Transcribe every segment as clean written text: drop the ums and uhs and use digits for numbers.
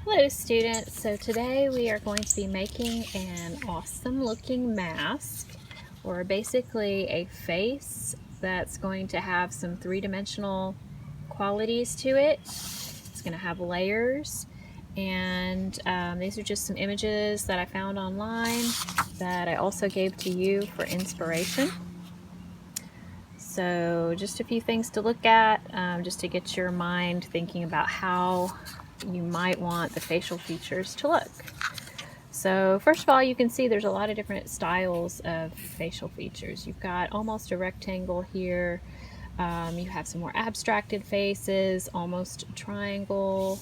Hello students, so today we are going to be making an awesome looking mask, or basically a face that's going to have some three-dimensional qualities to it. It's going to have layers, and these are just some images that I found online that I also gave to you for inspiration. So just a few things to look at, just to get your mind thinking about how you might want the facial features to look. So first of all, you can see there's a lot of different styles of facial features. You've got almost a rectangle here. You have some more abstracted faces, almost a triangle,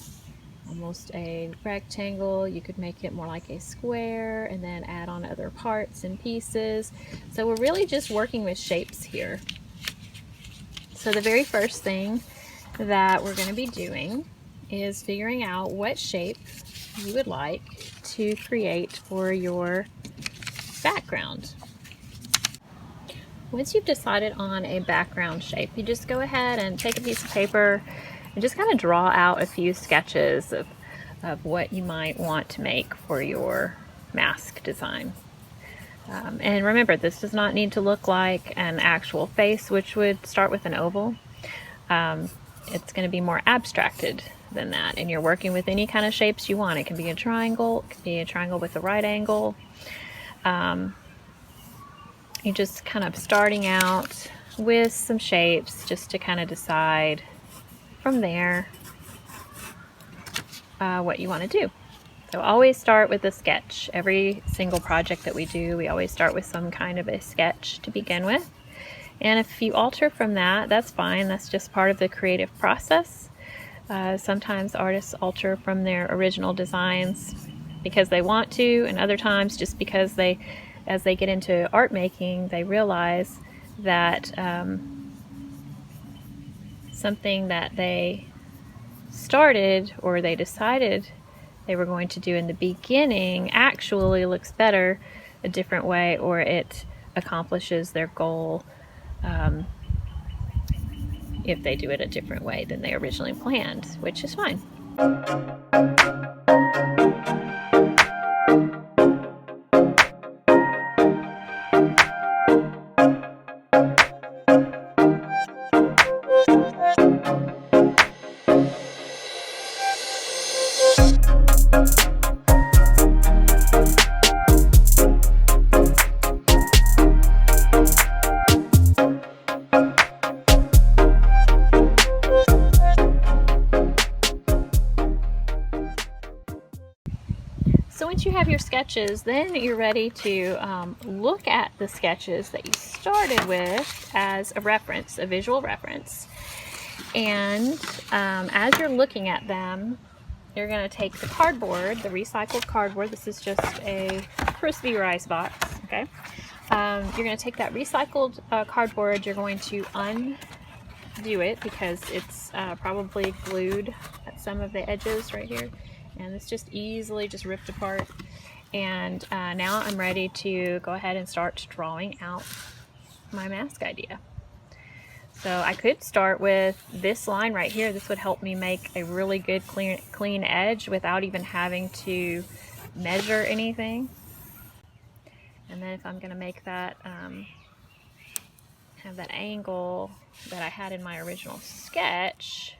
almost a rectangle. You could make it more like a square and then add on other parts and pieces. So we're really just working with shapes here. So the very first thing that we're going to be doing is figuring out what shape you would like to create for your background. Once you've decided on a background shape, you just go ahead and take a piece of paper and just kind of draw out a few sketches of what you might want to make for your mask design. And remember, this does not need to look like an actual face, which would start with an oval. It's going to be more abstracted than that, and you're working with any kind of shapes you want. It can be a triangle, it can be a triangle with a right angle. You're just kind of starting out with some shapes just to kind of decide from there what you want to do. So always start with a sketch. Every single project that we do, we always start with some kind of a sketch to begin with. And if you alter from that, that's fine. That's just part of the creative process. Sometimes artists alter from their original designs because they want to, and other times just because as they get into art making, they realize that something that they started or they decided they were going to do in the beginning actually looks better a different way, or it accomplishes their goal if they do it a different way than they originally planned, which is fine. So once you have your sketches, then you're ready to look at the sketches that you started with as a reference, a visual reference. And as you're looking at them, you're going to take the cardboard, the recycled cardboard. This is just a crispy rice box, okay? You're going to take that recycled cardboard, you're going to undo it because it's probably glued at some of the edges right here. And it's just easily just ripped apart. And now I'm ready to go ahead and start drawing out my mask idea. So I could start with this line right here. This would help me make a really good clean edge without even having to measure anything. And then if I'm going to make that have that angle that I had in my original sketch,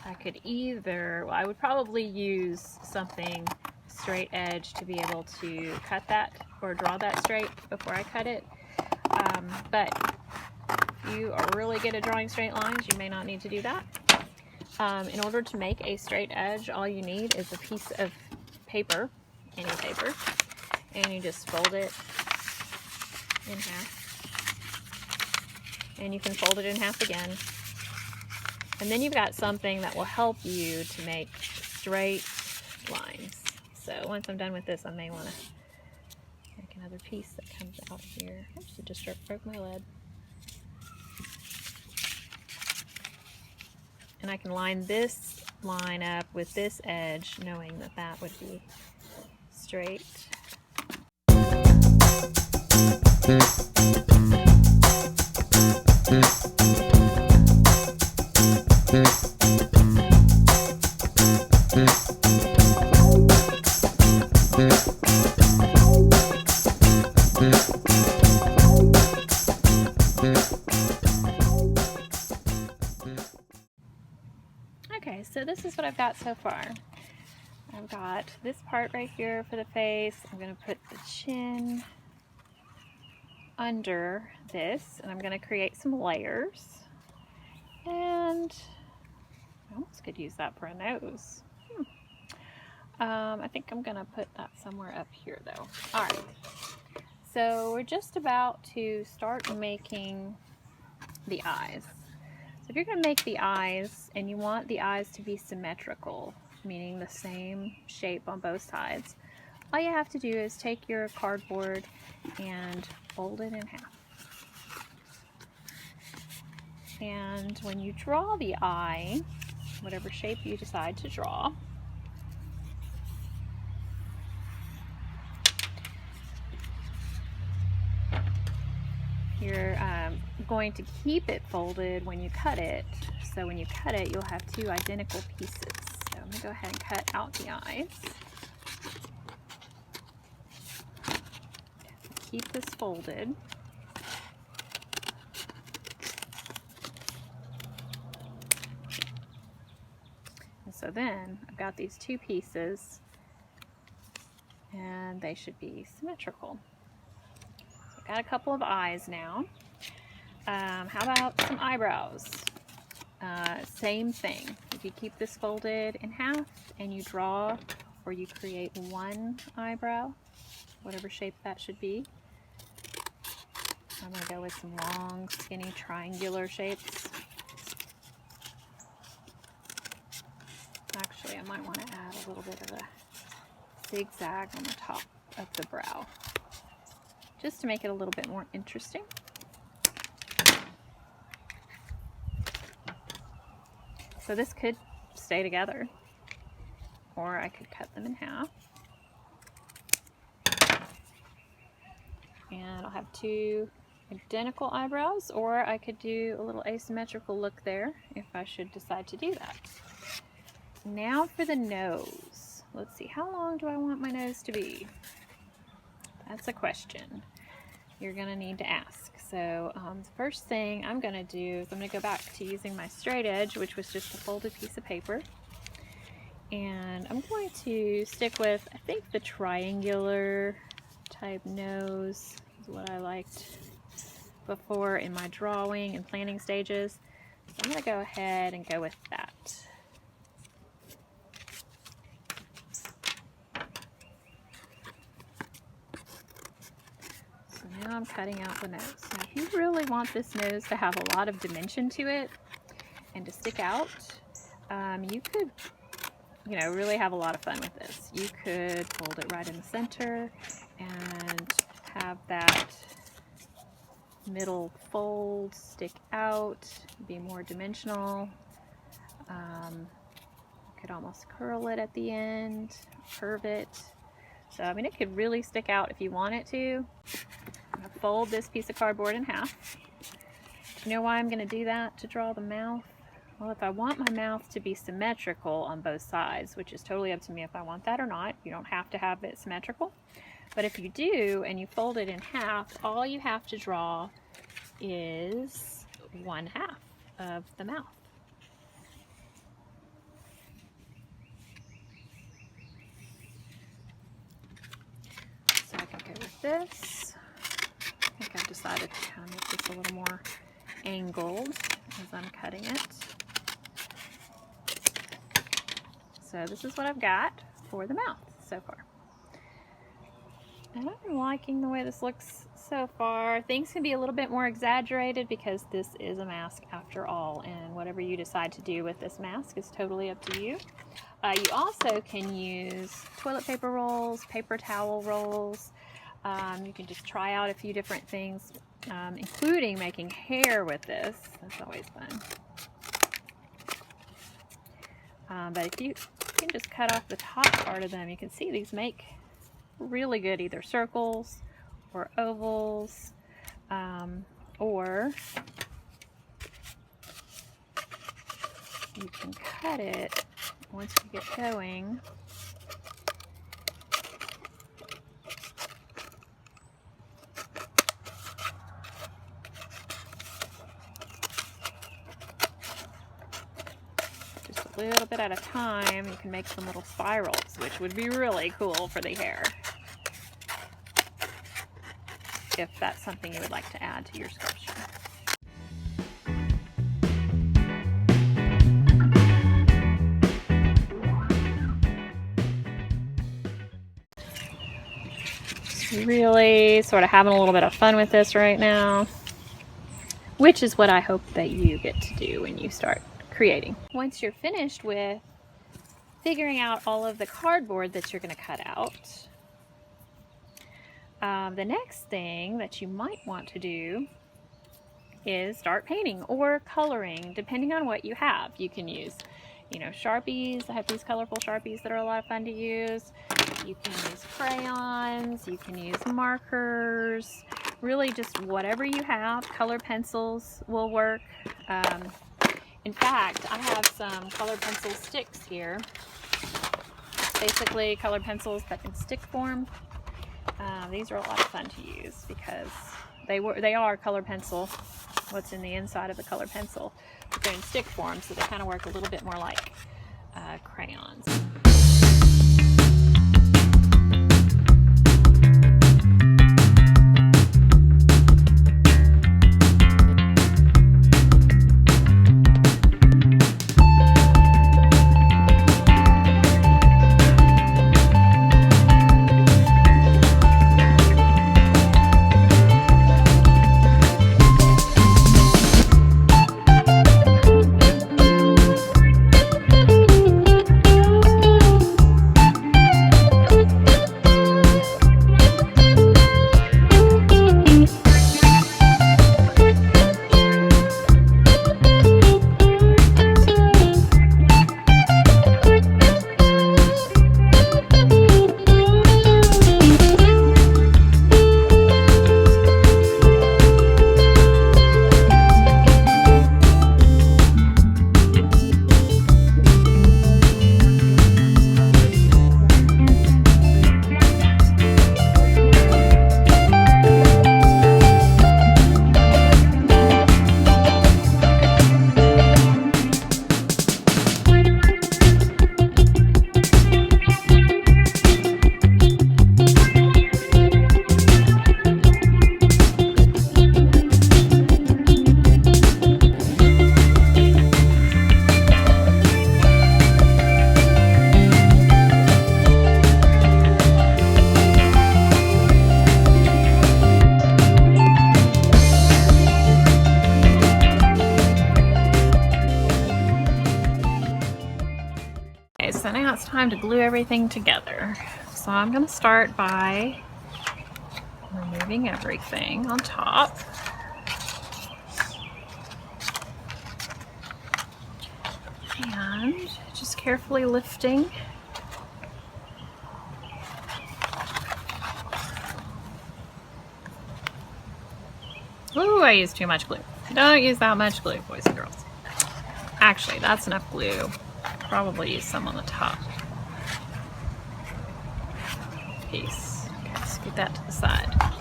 I could either, well, I would probably use something straight edge to be able to cut that or draw that straight before I cut it. But if you are really good at drawing straight lines, you may not need to do that. In order to make a straight edge, all you need is a piece of paper, any paper, and you just fold it in half. And you can fold it in half again. And then you've got something that will help you to make straight lines. So once I'm done with this, I may want to make another piece that comes out here. Oops, it just broke my lead. And I can line this line up with this edge, knowing that that would be straight. Okay, so this is what I've got so far. I've got this part right here for the face. I'm going to put the chin under this, and I'm going to create some layers. And I almost could use that for a nose. I think I'm going to put that somewhere up here though. All right, so we're just about to start making the eyes. So if you're going to make the eyes and you want the eyes to be symmetrical, meaning the same shape on both sides, all you have to do is take your cardboard and fold it in half. And when you draw the eye, whatever shape you decide to draw, you're going to keep it folded when you cut it. So when you cut it, you'll have two identical pieces. So I'm going to go ahead and cut out the eyes. Keep this folded. And so then I've got these two pieces and they should be symmetrical. So I've got a couple of eyes now. How about some eyebrows? Same thing. If you keep this folded in half and you draw or you create one eyebrow, whatever shape that should be. I'm going to go with some long, skinny, triangular shapes. Actually, I might want to add a little bit of a zigzag on the top of the brow, just to make it a little bit more interesting. So this could stay together, or I could cut them in half. And I'll have two identical eyebrows, or I could do a little asymmetrical look there if I should decide to do that. Now for the nose. Let's see, how long do I want my nose to be? That's a question you're gonna need to ask. So the first thing I'm gonna do is I'm gonna go back to using my straight edge, which was just a folded piece of paper. And I'm going to stick with, I think, the triangular type nose is what I liked before in my drawing and planning stages. So I'm gonna go ahead and go with that. Now I'm cutting out the nose. Now, if you really want this nose to have a lot of dimension to it and to stick out, you could, really have a lot of fun with this. You could fold it right in the center and have that middle fold stick out, be more dimensional. Could almost curl it at the end, curve it. So, it could really stick out if you want it to. I'm going to fold this piece of cardboard in half. Do you know why I'm going to do that to draw the mouth? Well, if I want my mouth to be symmetrical on both sides, which is totally up to me if I want that or not, you don't have to have it symmetrical. But if you do and you fold it in half, all you have to draw is one half of the mouth. So I can go with this. I think I've decided to kind of make this a little more angled as I'm cutting it. So this is what I've got for the mouth so far. And I'm liking the way this looks so far. Things can be a little bit more exaggerated because this is a mask after all, and whatever you decide to do with this mask is totally up to you. You also can use toilet paper rolls, paper towel rolls. You can just try out a few different things, including making hair with this. That's always fun. But if you can just cut off the top part of them, you can see these make really good either circles or ovals, or you can cut it once you get going. Just a a little bit at a time, you can make some little spirals, which would be really cool for the hair, if that's something you would like to add to your sculpture. Really sort of having a little bit of fun with this right now, which is what I hope that you get to do when you start creating. Once you're finished with figuring out all of the cardboard that you're going to cut out, the next thing that you might want to do is start painting or coloring, depending on what you have. You can use, you know, Sharpies. I have these colorful Sharpies that are a lot of fun to use. You can use crayons, you can use markers, really just whatever you have. Color pencils will work. In fact, I have some color pencil sticks here. It's basically color pencils that in stick form. These are a lot of fun to use because they are color pencil. What's in the inside of the color pencil, but they're in stick form, so they kind of work a little bit more like crayons. So now it's time to glue everything together. So I'm going to start by removing everything on top. And just carefully lifting. Ooh, I used too much glue. Don't use that much glue, boys and girls. Actually, that's enough glue. Probably use some on the top piece. Okay, scoot that to the side.